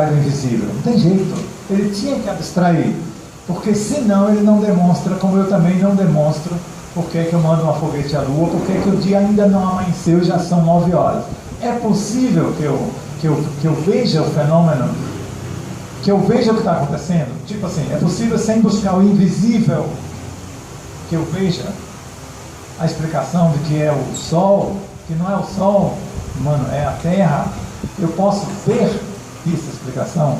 invisível. Não tem jeito. Ele tinha que abstrair. Porque senão ele não demonstra, como eu também não demonstro, por que eu mando uma foguete à Lua, por que o dia ainda não amanheceu e já são 9 horas. É possível que eu veja o fenômeno, que eu veja o que está acontecendo? Tipo assim, é possível sem buscar o invisível que eu veja a explicação de que é o Sol, que não é o Sol, mano, é a Terra. Eu posso ver essa explicação?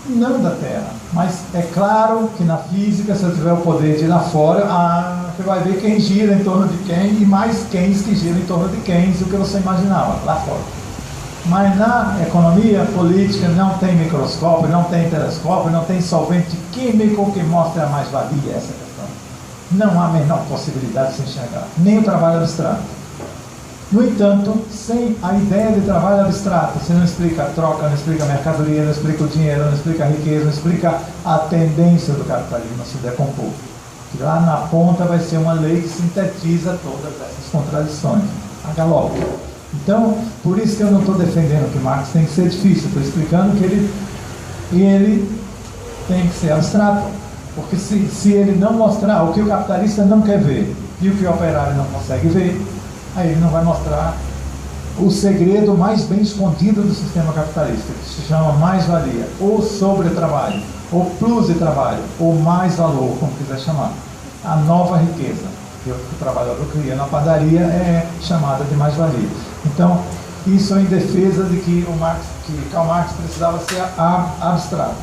Não da Terra, mas é claro que na física, se eu tiver o poder de ir lá fora, você vai ver quem gira em torno de quem e mais quens que giram em torno de quens do que você imaginava lá fora. Mas na economia política não tem microscópio, não tem telescópio, não tem solvente químico que mostre a mais-valia essa questão. Não há a menor possibilidade de se enxergar, nem o trabalho abstrato. No entanto, sem a ideia de trabalho abstrato, você não explica a troca, não explica a mercadoria, não explica o dinheiro, não explica a riqueza, não explica a tendência do capitalismo a se decompor. Que lá na ponta vai ser uma lei que sintetiza todas essas contradições, a galope. Então, por isso que eu não estou defendendo que Marx tem que ser difícil, estou explicando que ele tem que ser abstrato. Porque se ele não mostrar o que o capitalista não quer ver e o que o operário não consegue ver, aí ele não vai mostrar o segredo mais bem escondido do sistema capitalista, que se chama mais-valia, ou sobre-trabalho, ou plus-trabalho, ou mais-valor, como quiser chamar. A nova riqueza que o trabalhador cria na padaria é chamada de mais-valia. Então, isso é em defesa de que Karl Marx precisava ser abstrato.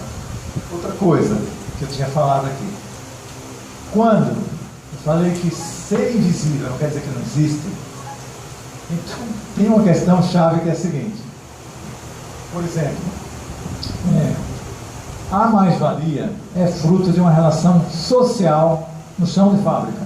Outra coisa que eu tinha falado aqui. Quando eu falei que ser invisível não quer dizer que não existe, então tem uma questão chave que é a seguinte. Por exemplo, a mais-valia é fruto de uma relação social no chão de fábrica,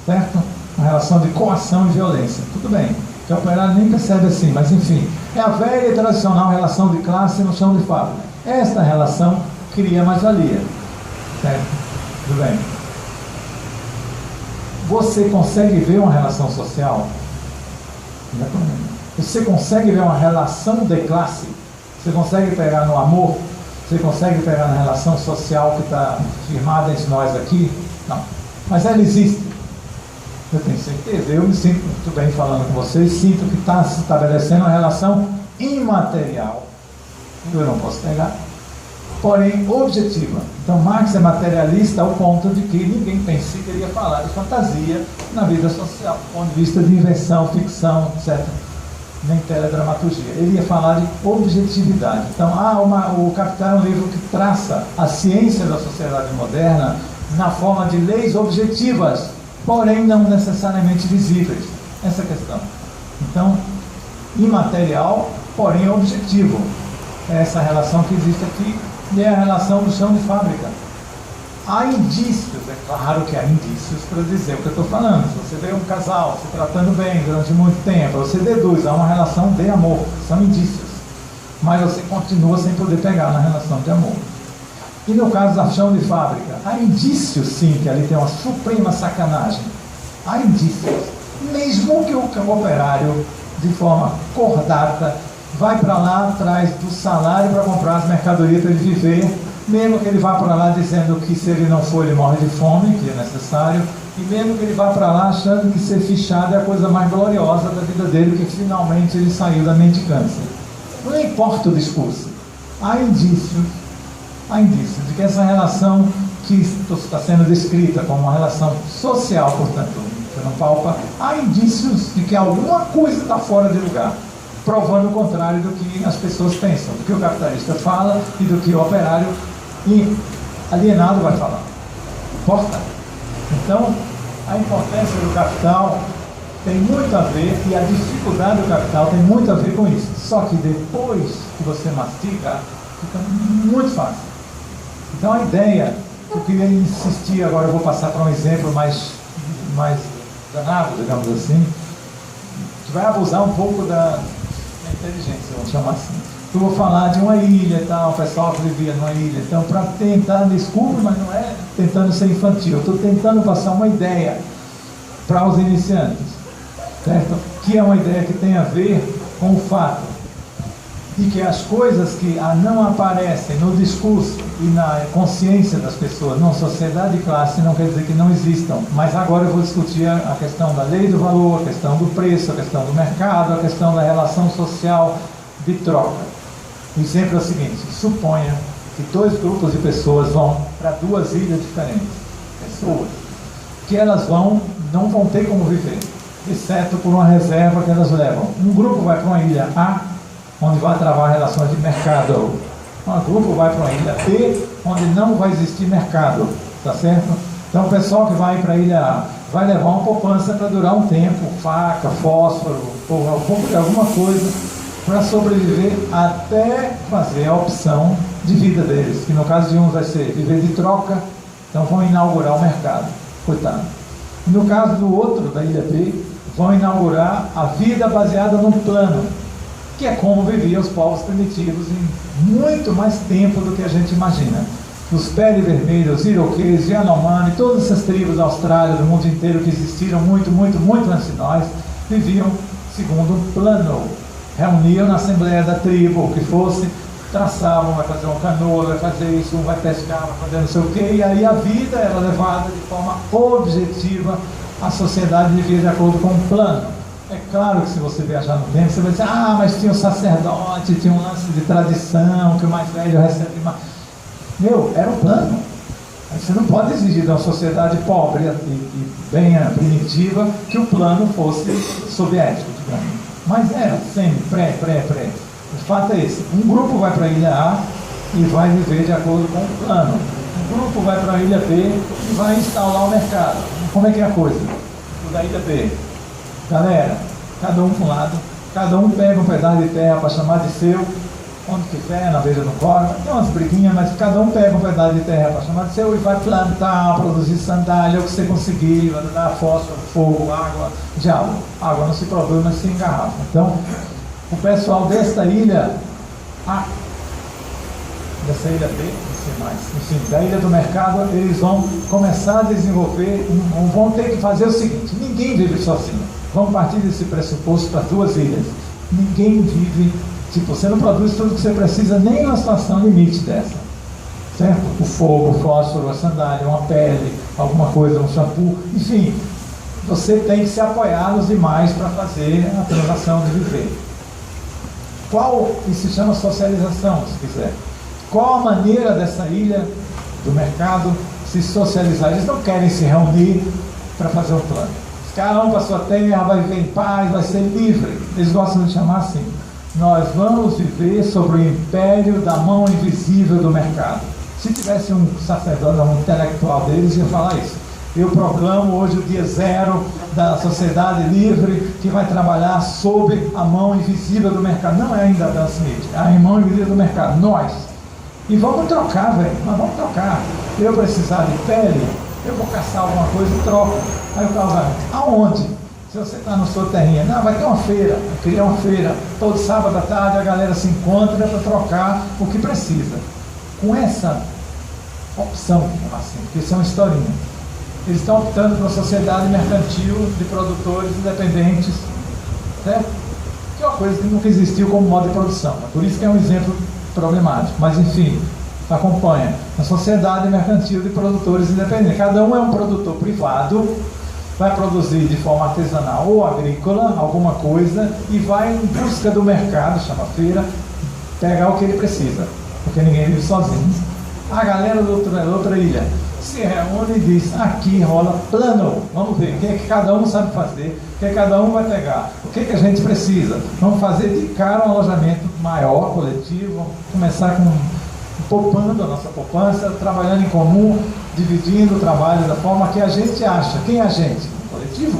certo? Uma relação de coação e violência. Tudo bem, que o operário nem percebe assim, mas enfim, é a velha e tradicional relação de classe no chão de fábrica. Esta relação cria mais-valia, certo? Tudo bem. Você consegue ver uma relação social? Você consegue ver uma relação de classe? Você consegue pegar no amor? Você consegue pegar na relação social que está firmada entre nós aqui? Não. Mas ela existe. Eu tenho certeza. Eu me sinto muito bem falando com vocês. Sinto que está se estabelecendo uma relação imaterial. Eu não posso pegar. Porém, objetiva. Então, Marx é materialista ao ponto de que ninguém pense que ele ia falar de fantasia na vida social, do ponto de vista de invenção, ficção, etc. Nem teledramaturgia. Ele ia falar de objetividade. Então, o Capital é um livro que traça a ciência da sociedade moderna na forma de leis objetivas, porém não necessariamente visíveis. Essa é a questão. Então, imaterial, porém objetivo. É essa relação que existe aqui. E é a relação do chão de fábrica. Há indícios, é claro que há indícios para dizer o que eu estou falando. Se você vê um casal se tratando bem durante muito tempo, você deduz, há uma relação de amor, são indícios. Mas você continua sem poder pegar na relação de amor. E no caso da chão de fábrica, há indícios sim que ali tem uma suprema sacanagem. Há indícios. Mesmo que o operário, de forma cordata, vai para lá atrás do salário para comprar as mercadorias para ele viver, mesmo que ele vá para lá dizendo que se ele não for ele morre de fome, que é necessário, e mesmo que ele vá para lá achando que ser fichado é a coisa mais gloriosa da vida dele, que finalmente ele saiu da mendicância. Não importa o discurso, há indícios de que essa relação que está sendo descrita como uma relação social, portanto, você não palpa, há indícios de que alguma coisa está fora de lugar, provando o contrário do que as pessoas pensam, do que o capitalista fala e do que o operário alienado vai falar. Importa. Então, a importância do capital tem muito a ver, e a dificuldade do capital tem muito a ver com isso. Só que depois que você mastiga, fica muito fácil. Então, a ideia que eu queria insistir, agora eu vou passar para um exemplo mais danado, digamos assim, que vai abusar um pouco da inteligência, vamos chamar assim. Eu vou falar de uma ilha e tal, o pessoal que vivia numa ilha. Então, para tentar, desculpe, mas não é tentando ser infantil, eu estou tentando passar uma ideia para os iniciantes, certo? Que é uma ideia que tem a ver com o fato de que as coisas que não aparecem no discurso e na consciência das pessoas, não, sociedade e classe não quer dizer que não existam, mas agora eu vou discutir a questão da lei do valor, a questão do preço, a questão do mercado, a questão da relação social de troca. O exemplo é o seguinte: suponha que dois grupos de pessoas vão para duas ilhas diferentes, pessoas, que elas não vão ter como viver, exceto por uma reserva que elas levam. Um grupo vai para uma ilha A, onde vai travar relações de mercado. Um grupo vai para uma ilha B, onde não vai existir mercado, tá certo? Então o pessoal que vai para a ilha A vai levar uma poupança para durar um tempo, faca, fósforo, ou um pouco de alguma coisa, para sobreviver até fazer a opção de vida deles, que no caso de uns vai ser viver de troca, então vão inaugurar o mercado, coitado. No caso do outro, da ilha B, vão inaugurar a vida baseada num plano, que é como viviam os povos primitivos em muito mais tempo do que a gente imagina. Os pele vermelhos, os iroqueses, Yanomami, todas essas tribos da Austrália, do mundo inteiro, que existiram muito antes de nós, viviam segundo um plano. Reuniam na assembleia da tribo, o que fosse, traçavam, vai fazer uma canoa, vai fazer isso, vai pescar, vai fazer não sei o quê, e aí a vida era levada de forma objetiva, a sociedade vivia de acordo com um plano. É claro que se você viajar no tempo, você vai dizer, mas tinha um sacerdote, tinha um lance de tradição, que o mais velho recebe mais. Era um plano. Você não pode exigir de uma sociedade pobre e bem primitiva que o plano fosse soviético, digamos. Mas era semi, pré. O fato é esse: um grupo vai para a ilha A e vai viver de acordo com o plano. Um grupo vai para a ilha B e vai instaurar o mercado. Como é que é a coisa? O da ilha B, galera, cada um para um lado, cada um pega um pedaço de terra para chamar de seu, onde quiser, na beira do córrego, tem umas briguinhas, mas cada um pega um pedaço de terra para chamar de seu e vai plantar, produzir sandália, o que você conseguir, vai dar fósforo, fogo, água, diabo. Água não se produz, mas se engarrafa. Então, o pessoal desta ilha A, dessa ilha B, não sei mais, enfim, da ilha do mercado, eles vão começar a desenvolver, vão ter que fazer o seguinte: ninguém vive sozinho. Vamos partir desse pressuposto para duas ilhas. Ninguém vive. Tipo, você não produz tudo que você precisa nem numa situação limite dessa, certo? O fogo, o fósforo, a sandália, uma pele, alguma coisa, um shampoo, enfim, você tem que se apoiar nos demais para fazer a transação de viver. Isso se chama socialização, se quiser. Qual a maneira dessa ilha do mercado se socializar? Eles não querem se reunir para fazer um plano. Cada um para a sua terra, vai viver em paz, vai ser livre. Eles gostam de chamar assim: nós vamos viver sobre o império da mão invisível do mercado. Se tivesse um sacerdote, um intelectual deles, ia falar isso. Eu proclamo hoje o dia zero da sociedade livre que vai trabalhar sob a mão invisível do mercado. Não é ainda Adam Smith, é a mão invisível do mercado, nós. E vamos trocar, velho, nós vamos trocar. Eu precisar de pele, eu vou caçar alguma coisa e troco. Aí o cara vai, aonde? Se você está na sua terrinha, não, vai ter uma feira, eu queria uma feira, todo sábado à tarde a galera se encontra para trocar o que precisa. Com essa opção, assim, porque isso é uma historinha, eles estão optando por uma sociedade mercantil de produtores independentes, certo? Que é uma coisa que nunca existiu como modo de produção, por isso que é um exemplo problemático, mas enfim, acompanha. A sociedade mercantil de produtores independentes, cada um é um produtor privado, vai produzir de forma artesanal ou agrícola alguma coisa e vai em busca do mercado, chama feira, pegar o que ele precisa, porque ninguém vive sozinho. A galera da outra ilha se reúne e diz: aqui rola plano, vamos ver o que é que cada um sabe fazer, o que cada um vai pegar, o que é que a gente precisa, vamos fazer de cara um alojamento maior, coletivo, vamos começar poupando a nossa poupança, trabalhando em comum, dividindo o trabalho da forma que a gente acha. Quem é a gente? O coletivo.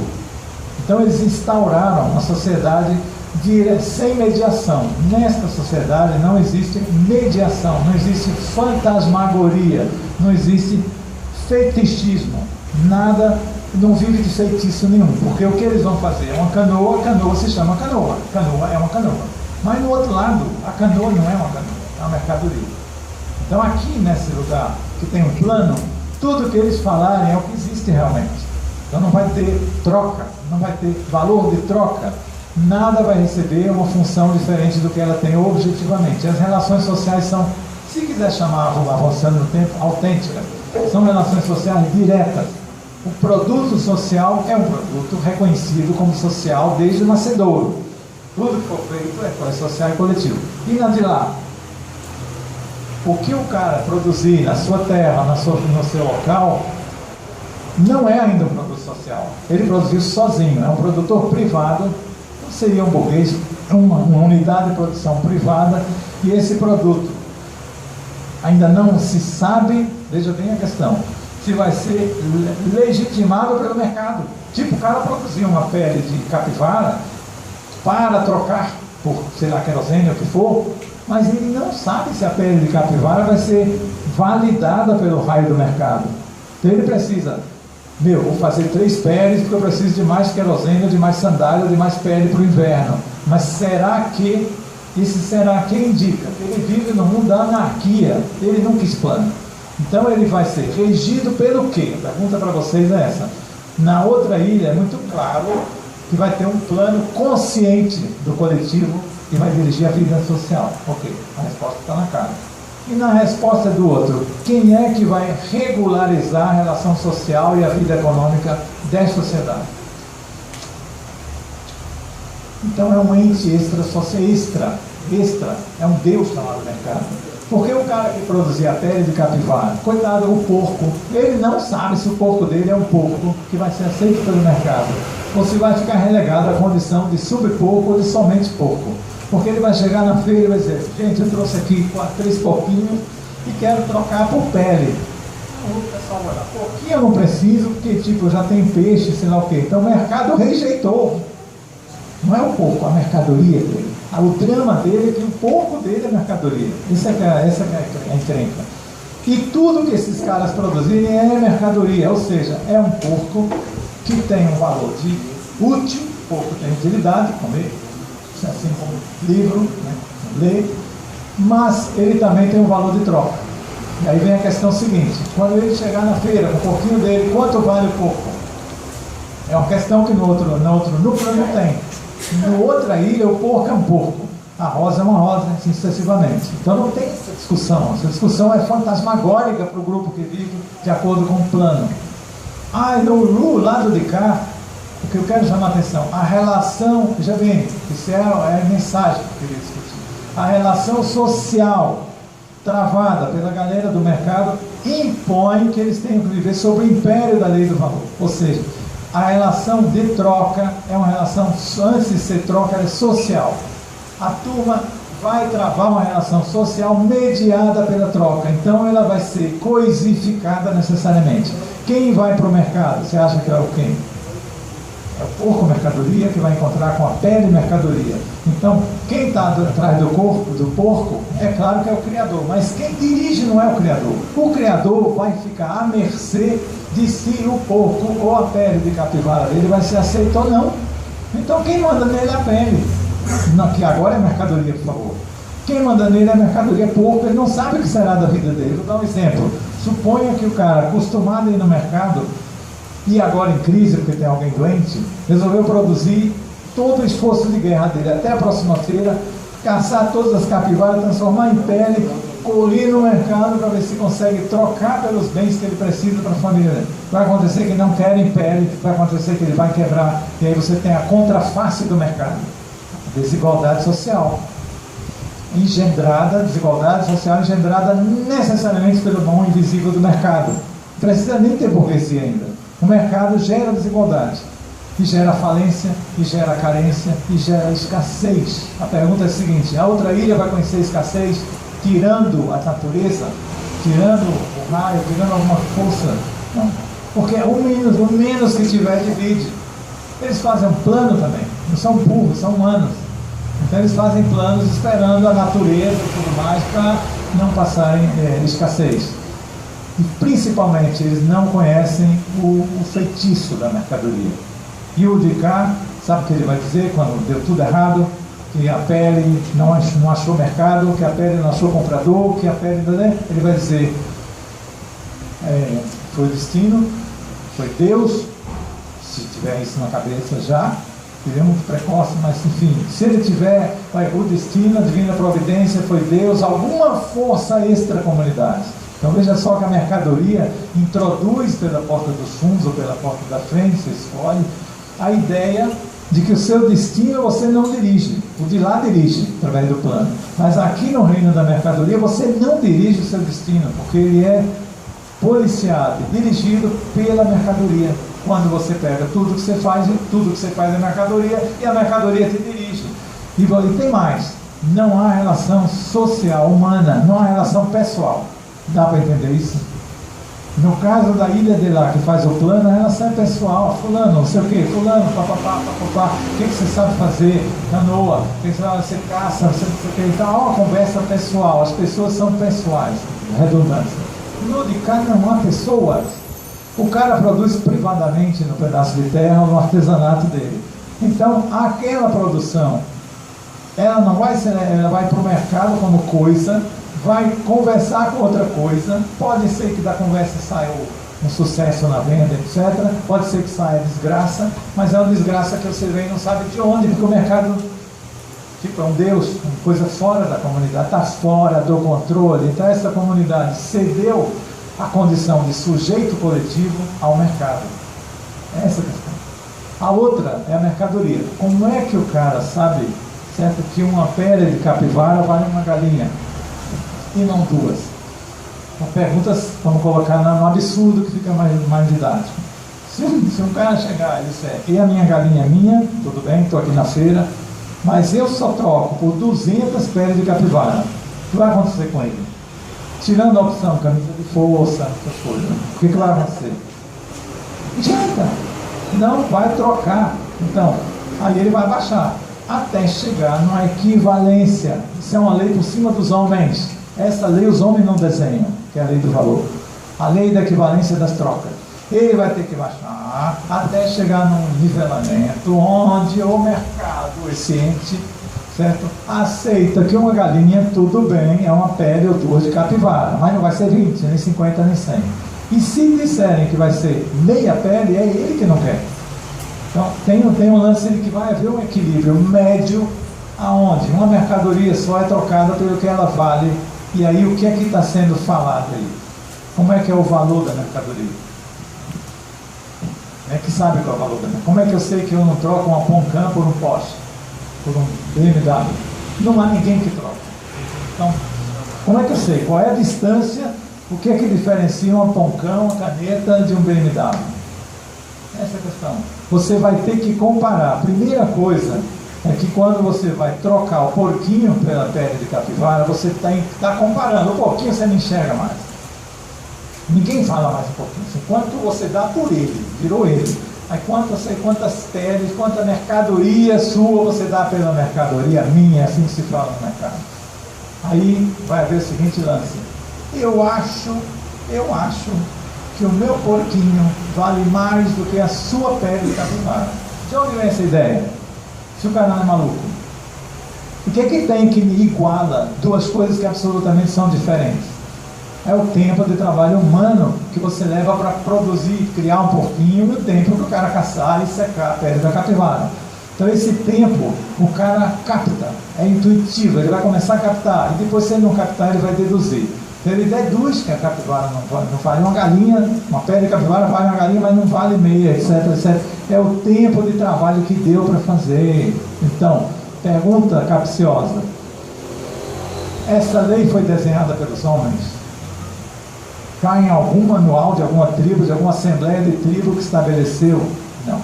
Então eles instauraram uma sociedade sem mediação. Nesta sociedade não existe mediação, não existe fantasmagoria, não existe fetichismo, nada, não vive de feitiço nenhum, porque o que eles vão fazer é uma canoa, a canoa se chama canoa é uma canoa, mas no outro lado, a canoa não é uma canoa, é uma mercadoria. Então aqui nesse lugar que tem um plano, tudo que eles falarem é o que existe realmente. Então não vai ter troca, não vai ter valor de troca. nada vai receber uma função diferente do que ela tem objetivamente. As relações sociais são, se quiser chamar, avançando no tempo, autênticas. São relações sociais diretas. O produto social é um produto reconhecido como social desde o nascedouro. Tudo que for feito é social e coletivo. E na de lá, o que o cara produzir na sua terra, no seu local, não é ainda um produto social. Ele produziu sozinho, é um produtor privado, seria um burguês, uma unidade de produção privada, e esse produto ainda não se sabe, veja bem a questão, se vai ser legitimado pelo mercado. Tipo, o cara produziu uma pele de capivara para trocar por, sei lá, querosene ou o que for, mas ele não sabe se a pele de capivara vai ser validada pelo raio do mercado. Então ele precisa, vou fazer 3 peles porque eu preciso de mais querosene, de mais sandália, de mais pele para o inverno. Mas será que, esse será que indica que ele vive no mundo da anarquia? Ele nunca explana. Então ele vai ser regido pelo quê? A pergunta para vocês é essa. Na outra ilha é muito claro que vai ter um plano consciente do coletivo que vai dirigir a vida social. Ok, a resposta está na cara. E na resposta do outro, quem é que vai regularizar a relação social e a vida econômica desta sociedade? Então é um ente extra, é um Deus chamado mercado. Porque o cara que produzia a pele de capivara, coitado, o porco, ele não sabe se o porco dele é um porco que vai ser aceito pelo mercado, ou se vai ficar relegado à condição de subporco ou de somente porco. Porque ele vai chegar na feira e vai dizer, gente, eu trouxe aqui 3 porquinhos e quero trocar por pele. O pessoal vai lá, porquinho eu não preciso, porque tipo, já tem peixe, sei lá o quê. Então o mercado rejeitou. Não é o porco, a mercadoria dele. O drama dele é que o porco dele é mercadoria. Essa é a encrenca. E tudo que esses caras produzirem é mercadoria, ou seja, é um porco que tem um valor de útil, o porco tem utilidade, comer, assim como livro, né, ler, mas ele também tem um valor de troca. E aí vem a questão seguinte, quando ele chegar na feira com o porquinho dele, quanto vale o porco? É uma questão que no núcleo não tem. No outra ilha, o porco é um porco, a rosa é uma rosa, assim sucessivamente. Então não tem essa discussão. Essa discussão é fantasmagórica para o grupo que vive de acordo com o plano. No lado de cá, o que eu quero chamar a atenção, a relação, veja bem, isso é a mensagem que eu queria discutir. A relação social travada pela galera do mercado impõe que eles tenham que viver sob o império da lei do valor. Ou seja, a relação de troca é uma relação, antes de ser troca, é social. A turma vai travar uma relação social mediada pela troca. Então ela vai ser coisificada necessariamente. Quem vai para o mercado? Você acha que é o quem? É o porco mercadoria que vai encontrar com a pele mercadoria. Então, quem está atrás do corpo, do porco, é claro que é o criador. Mas quem dirige não é o criador. O criador vai ficar à mercê de se o porco ou a pele de capivara dele vai ser aceito ou não. Então quem manda nele é a pele. Não, que agora é mercadoria, por favor. Quem manda nele é mercadoria, porco, ele não sabe o que será da vida dele. Vou dar um exemplo. Suponha que o cara, acostumado a ir no mercado, e agora em crise, porque tem alguém doente, resolveu produzir todo o esforço de guerra dele até a próxima feira, caçar todas as capivaras, transformar em pele, colher no mercado para ver se consegue trocar pelos bens que ele precisa para a família dele. Vai acontecer que não querem pele, vai acontecer que ele vai quebrar, e aí você tem a contraface do mercado, desigualdade social engendrada necessariamente pelo mão invisível do mercado. Não precisa nem ter burguesia ainda. O mercado gera desigualdade, e gera falência, e gera carência, e gera escassez. A pergunta é a seguinte, a outra ilha vai conhecer escassez tirando a natureza, tirando o raio, tirando alguma força? Não, porque o menos que tiver divide. Eles fazem um plano também, não são burros, são humanos. Então eles fazem planos esperando a natureza e tudo mais para não passarem escassez. E principalmente eles não conhecem o feitiço da mercadoria. E o de cá, sabe o que ele vai dizer quando deu tudo errado? Que a pele não achou mercado, que a pele não achou comprador, que a pele... Ele vai dizer, foi o destino, foi Deus, se tiver isso na cabeça já, Ele é muito precoce, mas enfim, se ele tiver o destino, a divina providência, foi Deus, alguma força extra-comunidade. Então veja só que a mercadoria introduz pela porta dos fundos ou pela porta da frente, você escolhe, a ideia de que o seu destino você não dirige, o de lá dirige, através do plano. Mas aqui no reino da mercadoria você não dirige o seu destino, porque ele é policiado, dirigido pela mercadoria. Quando você pega tudo que você faz é mercadoria, e a mercadoria te dirige. E tem mais, não há relação social, humana, não há relação pessoal. Dá para entender isso? No caso da ilha de lá, que faz o plano, a relação é pessoal. Fulano, não sei o que, fulano, papapá, papapá, o que você sabe fazer? Canoa, você caça, você não sei o que. Então há uma conversa pessoal, as pessoas são pessoais, redundância. No de cá não há pessoas. O cara produz privadamente no pedaço de terra ou no artesanato dele. Então, aquela produção, ela não vai ser, ela vai para o mercado como coisa, vai conversar com outra coisa, pode ser que da conversa saia um sucesso na venda, etc. Pode ser que saia desgraça, mas é uma desgraça que você vem e não sabe de onde, porque o mercado tipo, é um Deus, uma coisa fora da comunidade, está fora do controle. Então essa comunidade cedeu a condição de sujeito coletivo ao mercado. Essa é a questão. A outra é a mercadoria. Como é que o cara sabe, certo, que uma pele de capivara vale uma galinha e não duas? Uma pergunta, vamos colocar no absurdo que fica mais didático. Se um cara chegar e disser, e a minha galinha é minha, tudo bem, estou aqui na feira, mas eu só troco por 200 peles de capivara, o que vai acontecer com ele? Tirando a opção, camisa de força, essas coisas, o que vai acontecer? Adianta, não vai trocar. Então, aí ele vai baixar, até chegar numa equivalência. Isso é uma lei por cima dos homens. Essa lei os homens não desenham, que é a lei do valor. A lei da equivalência das trocas. Ele vai ter que baixar até chegar num nivelamento onde o mercado, esse ente, certo, aceita que uma galinha, tudo bem, é uma pele ou duas de capivara, mas não vai ser 20, nem 50, nem 100. E se disserem que vai ser meia pele, é ele que não quer. Então tem um lance de que vai haver um equilíbrio médio, aonde uma mercadoria só é trocada pelo que ela vale. E aí o que é que está sendo falado aí? Como é que é o valor da mercadoria? Como é que sabe qual é o valor da mercadoria? Como é que eu sei que eu não troco uma Poncam por um Porsche? Por um BMW? Não há ninguém que troca. Então, como é que eu sei? Qual é a distância? O que é que diferencia uma Poncam, uma caneta de um BMW? Essa é a questão. Você vai ter que comparar. A primeira coisa é que quando você vai trocar o porquinho pela pele de capivara, você está comparando. O porquinho você não enxerga mais. Ninguém fala mais do porquinho. Quanto você dá por ele, virou ele. Aí quantas peles, quanta mercadoria sua você dá pela mercadoria minha, é assim que se fala no mercado. Aí vai haver o seguinte lance. Eu acho que o meu porquinho vale mais do que a sua pele de capivara. De onde vem essa ideia? Se o cara não é maluco. O que é que tem que me iguala duas coisas que absolutamente são diferentes? É o tempo de trabalho humano que você leva para produzir, criar um porquinho, e o tempo que o cara caçar e secar a pele da capivara. Então esse tempo o cara capta, é intuitivo, ele vai começar a captar, e depois se ele não captar ele vai deduzir. Então ele deduz que a capivara não vale uma galinha, uma pele de capivara vale uma galinha, mas não vale meia, etc, etc. É o tempo de trabalho que deu para fazer. Então, pergunta capciosa. Essa lei foi desenhada pelos homens? Cai em algum manual de alguma tribo, de alguma assembleia de tribo que estabeleceu? Não.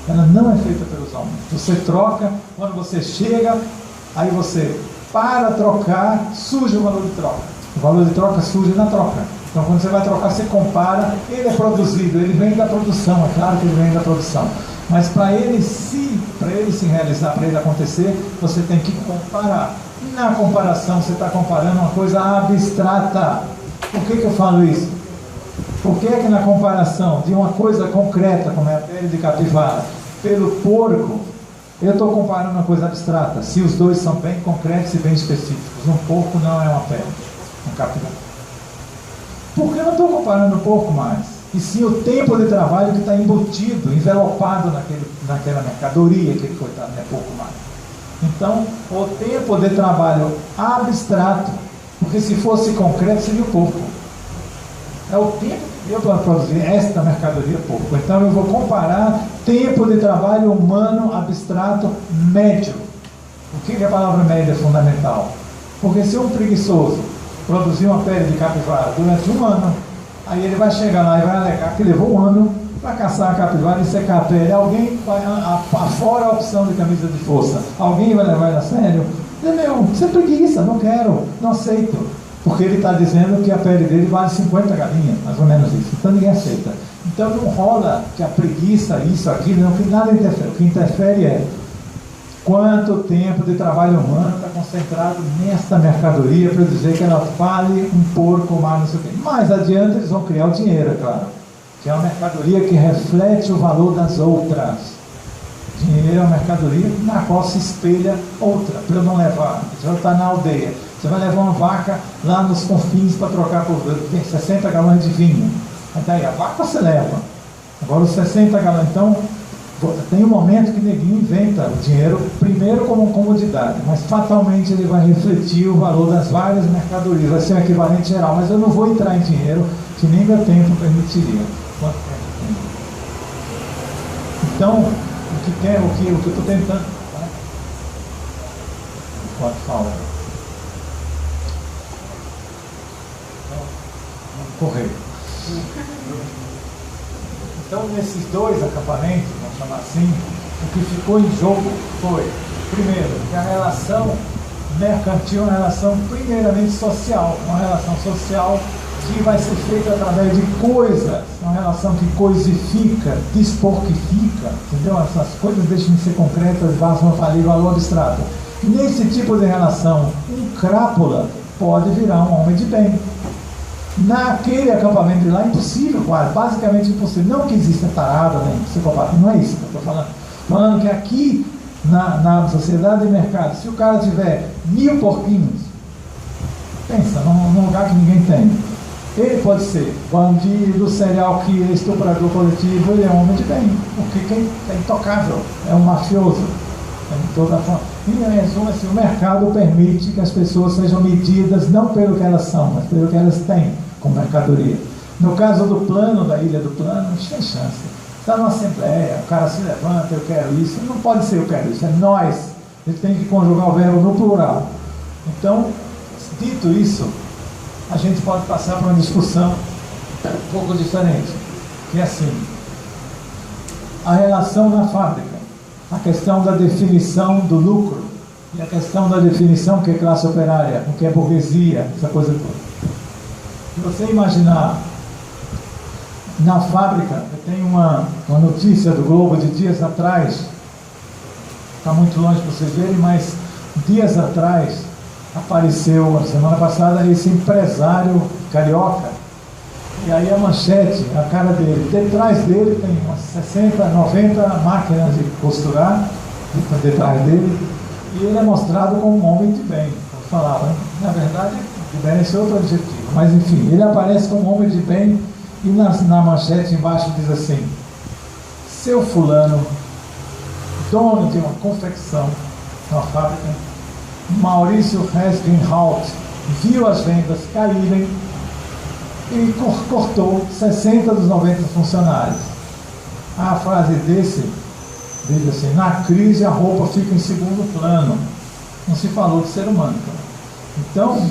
Ela não é feita pelos homens. Você troca, quando você chega, aí você para trocar, surge o valor de troca. O valor de troca surge na troca. Então quando você vai trocar, você compara, ele é produzido, ele vem da produção, é claro que ele vem da produção. Mas para ele se realizar, para ele acontecer, você tem que comparar. Na comparação, você está comparando uma coisa abstrata. Por que eu falo isso? Porque é que na comparação de uma coisa concreta, como é a pele de capivara, pelo porco, eu estou comparando uma coisa abstrata, se os dois são bem concretos e bem específicos. Um porco não é uma pele, um capivara. Por que eu não estou comparando o porco mais? e sim o tempo de trabalho que está embutido, envelopado naquela mercadoria, que coitado, é pouco mais. Então, o tempo de trabalho abstrato, porque se fosse concreto seria pouco. É o tempo que deu para produzir esta mercadoria pouco. Então eu vou comparar tempo de trabalho humano abstrato médio. O que é a palavra média fundamental? Porque se um preguiçoso produzir uma pele de capivara durante um ano, aí ele vai chegar lá e vai alegar que levou um ano para caçar a capivara e secar a pele. Alguém vai, fora a opção de camisa de força, alguém vai levar ele a sério? Meu, isso é preguiça, não quero, não aceito. Porque ele está dizendo que a pele dele vale 50 galinhas, mais ou menos isso. Então ninguém aceita. Então não rola que a preguiça, isso, aquilo, não, que nada interfere. O que interfere é quanto tempo de trabalho humano está concentrado nesta mercadoria para dizer que ela vale um porco, mais não sei o quê. Mais adiante eles vão criar o dinheiro, é claro. Que é uma mercadoria que reflete o valor das outras. Dinheiro é uma mercadoria na qual se espelha outra, para eu não levar. Você vai estar na aldeia, você vai levar uma vaca lá nos confins para trocar por 60 galões de vinho. Aí daí a vaca você leva. Agora os 60 galões, então, tem um momento que neguinho inventa o dinheiro, primeiro como comodidade, mas fatalmente ele vai refletir o valor das várias mercadorias, vai ser um equivalente geral, mas eu não vou entrar em dinheiro que nem meu tempo permitiria. Quanto tempo tem? Então, o que eu estou tentando... Né? Pode falar. Então, vamos correr. Então, nesses dois acampamentos, vamos chamar assim, o que ficou em jogo foi, primeiro, que a relação mercantil é uma relação primeiramente social, uma relação social que vai ser feita através de coisas, uma relação que coisifica, desporquifica, entendeu? Essas coisas deixam de ser concretas, vão falir valor abstrato. Nesse tipo de relação, um crápula pode virar um homem de bem. Naquele acampamento de lá é impossível, quase, basicamente impossível. Não que exista tarada, nem psicopata, não é isso que eu estou falando. Falando que aqui, na sociedade de mercado, se o cara tiver 1000 porquinhos, pensa, num lugar que ninguém tem, ele pode ser bandido, serial killer, estuprador coletivo, ele é um homem de bem, porque quem é intocável, é um mafioso, em toda forma. E em resumo, assim, o mercado permite que as pessoas sejam medidas não pelo que elas são, mas pelo que elas têm como mercadoria. No caso do plano, da Ilha do Plano, não tem chance. Está numa assembleia, o cara se levanta, eu quero isso. Não pode ser eu quero isso, é nós. Ele tem que conjugar o verbo no plural. Então, dito isso, a gente pode passar para uma discussão um pouco diferente, que é assim, a relação na fábrica, a questão da definição do lucro e a questão da definição do que é classe operária, o que é burguesia, essa coisa toda. Se você imaginar na fábrica, eu tenho uma notícia do Globo de dias atrás, está muito longe para vocês verem, mas dias atrás apareceu, a semana passada, esse empresário carioca, e aí a manchete, a cara dele, detrás dele tem umas 60, 90 máquinas de costurar, detrás dele, e ele é mostrado como um homem de bem, como falava, né? Na verdade, de bem é outro adjetivo, mas enfim, ele aparece como um homem de bem, e na manchete embaixo diz assim, seu fulano, dono de uma confecção, uma fábrica, Maurício Resgenhout, viu as vendas caírem e cortou 60 dos 90 funcionários. A frase desse diz assim, na crise a roupa fica em segundo plano. Não se falou de ser humano. Então,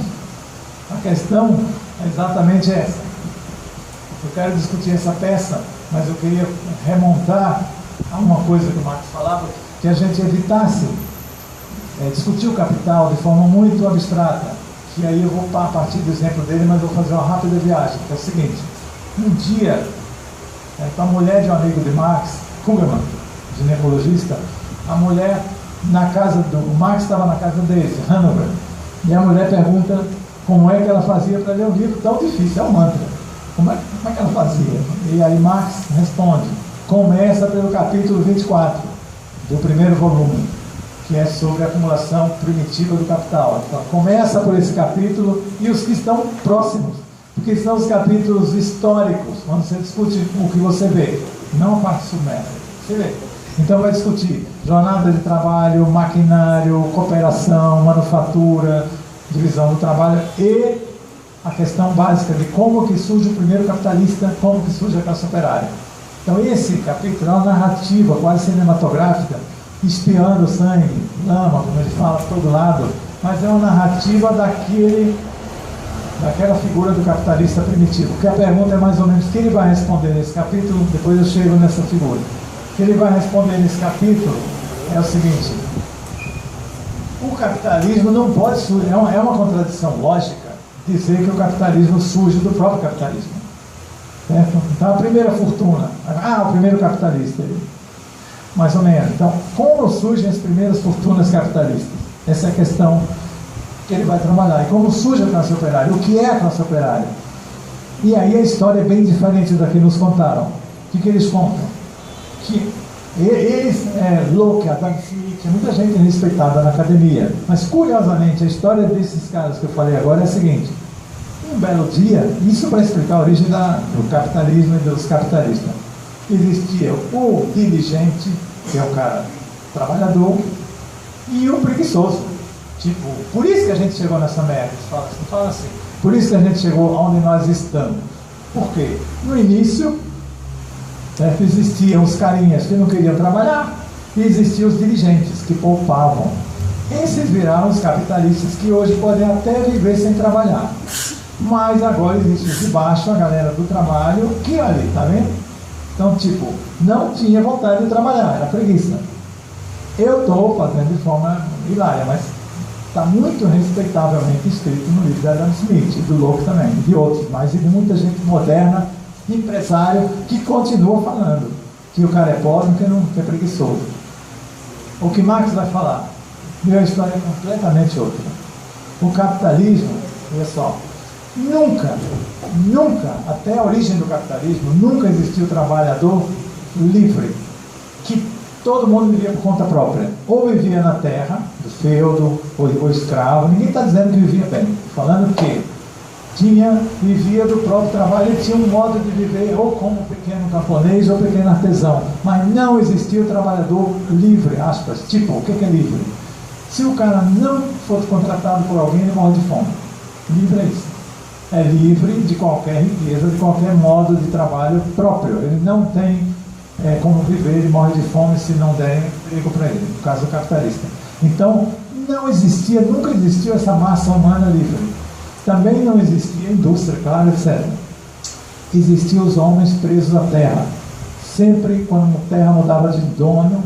a questão é exatamente essa. Eu quero discutir essa peça, mas eu queria remontar a uma coisa que o Marx falava, que a gente evitasse discutir o capital de forma muito abstrata, que aí eu vou a partir do exemplo dele, mas vou fazer uma rápida viagem, que é o seguinte, um dia, a mulher de um amigo de Marx, Kugelmann, ginecologista, a mulher na casa o Marx estava na casa dele, Hanover, e a mulher pergunta como é que ela fazia para ler um livro tão difícil, é um mantra, como é que ela fazia? E aí Marx responde, começa pelo capítulo 24, do primeiro volume, que é sobre a acumulação primitiva do capital. Então, começa por esse capítulo e os que estão próximos, porque são os capítulos históricos, quando você discute o que você vê, não a parte submersa. Você vê. Então vai discutir jornada de trabalho, maquinário, cooperação, manufatura, divisão do trabalho e a questão básica de como que surge o primeiro capitalista, como que surge a classe operária. Então esse capítulo é uma narrativa quase cinematográfica, espiando sangue, lama, como ele fala, por todo lado, mas é uma narrativa daquela figura do capitalista primitivo. Porque a pergunta é mais ou menos o que ele vai responder nesse capítulo, depois eu chego nessa figura. O que ele vai responder nesse capítulo é o seguinte: o capitalismo não pode surgir, é uma contradição lógica dizer que o capitalismo surge do próprio capitalismo. Certo? Então a primeira fortuna, o primeiro capitalista, mais ou menos. Então, como surgem as primeiras fortunas capitalistas? Essa é a questão que ele vai trabalhar. E como surge a classe operária? O que é a classe operária? E aí a história é bem diferente da que nos contaram. O que eles contam? Que eles, Locke, Adam Smith, muita gente respeitada na academia, mas curiosamente a história desses caras que eu falei agora é a seguinte: um belo dia, isso para explicar a origem do capitalismo e dos capitalistas, existia o diligente, que é o cara trabalhador, e o preguiçoso. Tipo, por isso que a gente chegou nessa merda. Fala assim. Por isso que a gente chegou onde nós estamos. Por quê? No início, existiam os carinhas que não queriam trabalhar e existiam os dirigentes que poupavam. Esses viraram os capitalistas que hoje podem até viver sem trabalhar. Mas agora existe os de baixo, a galera do trabalho, que ali, tá vendo? Então, tipo, não tinha vontade de trabalhar, era preguiça. Eu estou fazendo de forma hilária, mas está muito respeitavelmente escrito no livro de Adam Smith, do Locke também, de outros, mas de muita gente moderna, empresário, que continua falando que o cara é pobre porque é preguiçoso. O que Marx vai falar? Minha história é completamente outra. O capitalismo, olha só, nunca, até a origem do capitalismo, nunca existiu trabalhador livre, que todo mundo vivia por conta própria. Ou vivia na terra, do feudo, ou escravo. Ninguém está dizendo que vivia bem. Falando que vivia do próprio trabalho. Ele tinha um modo de viver, ou como pequeno camponês, ou pequeno artesão. Mas não existia o trabalhador livre, aspas. Tipo, o que é livre? Se o cara não for contratado por alguém, ele morre de fome. Livre é isso. É livre de qualquer riqueza, de qualquer modo de trabalho próprio. Ele não tem como viver, ele morre de fome se não der emprego para ele, no caso do capitalista. Então, nunca existiu essa massa humana livre. Também não existia indústria, claro, etc. Existiam os homens presos à terra. Sempre quando a terra mudava de dono,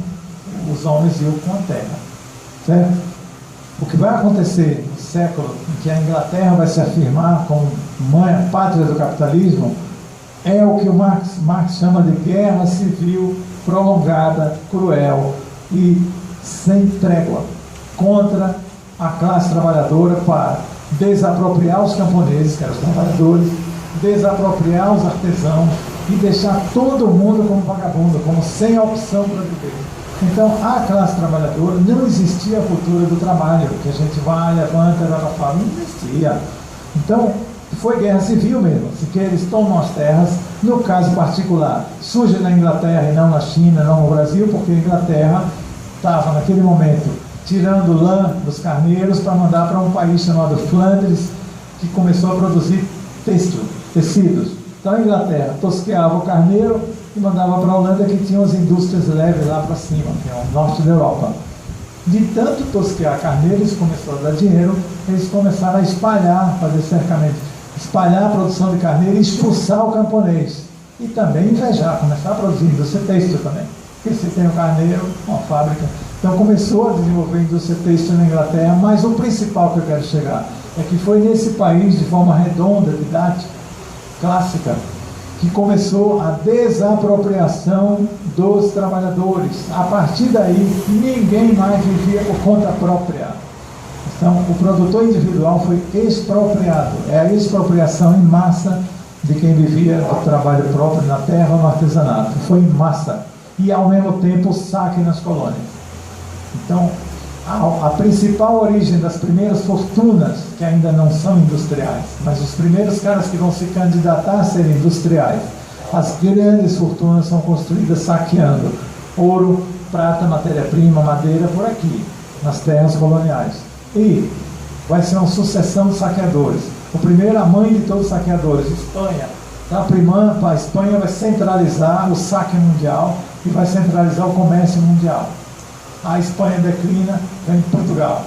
os homens iam com a terra. Certo? O que vai acontecer no século em que a Inglaterra vai se afirmar como mãe, pátria do capitalismo, é o que o Marx chama de guerra civil prolongada, cruel e sem trégua contra a classe trabalhadora para desapropriar os camponeses, que eram os trabalhadores, desapropriar os artesãos e deixar todo mundo como vagabundo, como sem opção para viver. Então, a classe trabalhadora, não existia a cultura do trabalho, que a gente vai, levanta, vai para fora, não existia. Então, foi guerra civil mesmo, que eles tomam as terras. No caso particular, surge na Inglaterra e não na China, não no Brasil, porque a Inglaterra estava naquele momento tirando lã dos carneiros para mandar para um país chamado Flandres, que começou a produzir tecidos. Então a Inglaterra tosqueava o carneiro e mandava para a Holanda, que tinha as indústrias leves lá para cima, que é o norte da Europa. De tanto tosquear carneiro, isso começou a dar dinheiro, eles começaram a espalhar, fazer cercamento, espalhar a produção de carneiro e expulsar o camponês. E também invejar, começar a produzir indústria têxtil também. Porque você tem um carneiro, uma fábrica. Então começou a desenvolver a indústria têxtil na Inglaterra, mas o principal que eu quero chegar é que foi nesse país, de forma redonda, didática, clássica, que começou a desapropriação dos trabalhadores. A partir daí, ninguém mais vivia por conta própria. Então, o produtor individual foi expropriado. É a expropriação em massa de quem vivia do trabalho próprio na terra ou no artesanato. Foi em massa. E, ao mesmo tempo, o saque nas colônias. Então, A principal origem das primeiras fortunas, que ainda não são industriais, mas os primeiros caras que vão se candidatar a serem industriais, as grandes fortunas são construídas saqueando ouro, prata, matéria-prima, madeira, por aqui, nas terras coloniais. E vai ser uma sucessão de saqueadores. O primeiro, a mãe de todos os saqueadores, Espanha. Então a Espanha vai centralizar o saque mundial e vai centralizar o comércio mundial. A Espanha declina, vem Portugal.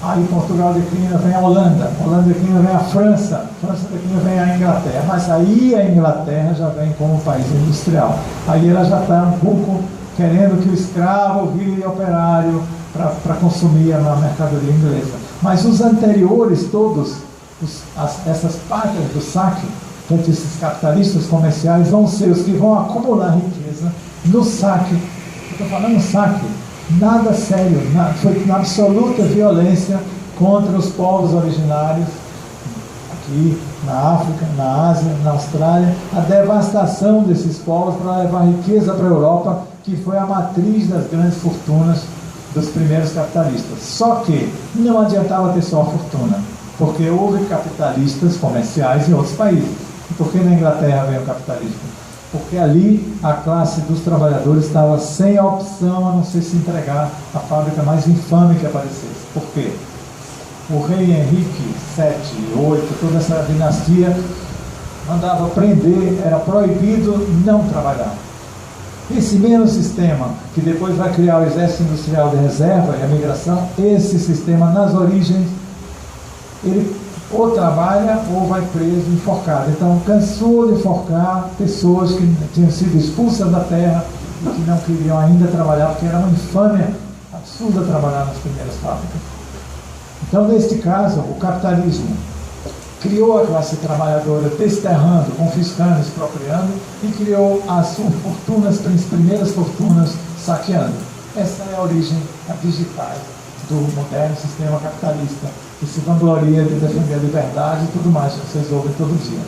Aí Portugal declina, vem a Holanda. A Holanda declina, vem a França. A França declina, vem a Inglaterra. Mas aí a Inglaterra já vem como país industrial. Aí ela já está um pouco querendo que o escravo vire operário para consumir a mercadoria inglesa. Mas os anteriores todos, essas pátrias do saque, portanto, esses capitalistas comerciais vão ser os que vão acumular riqueza no saque. Eu estou falando saque, nada sério, foi na absoluta violência contra os povos originários, aqui na África, na Ásia, na Austrália, a devastação desses povos para levar riqueza para a Europa, que foi a matriz das grandes fortunas dos primeiros capitalistas. Só que não adiantava ter só a fortuna, porque houve capitalistas comerciais em outros países. E por que na Inglaterra veio o capitalismo? Porque ali a classe dos trabalhadores estava sem a opção a não ser se entregar à fábrica mais infame que aparecesse. Por quê? O rei Henrique VII, VIII, toda essa dinastia mandava prender, era proibido não trabalhar. Esse mesmo sistema, que depois vai criar o Exército Industrial de Reserva e a migração, esse sistema, nas origens, ele ou trabalha ou vai preso, enforcado. Então, cansou de enforcar pessoas que tinham sido expulsas da terra e que não queriam ainda trabalhar, porque era uma infâmia absurda trabalhar nas primeiras fábricas. Então, neste caso, o capitalismo criou a classe trabalhadora desterrando, confiscando, expropriando e criou as primeiras fortunas saqueando. Essa é a origem digital do moderno sistema capitalista, que se vangloria de defender a liberdade e tudo mais que vocês ouvem todo dia.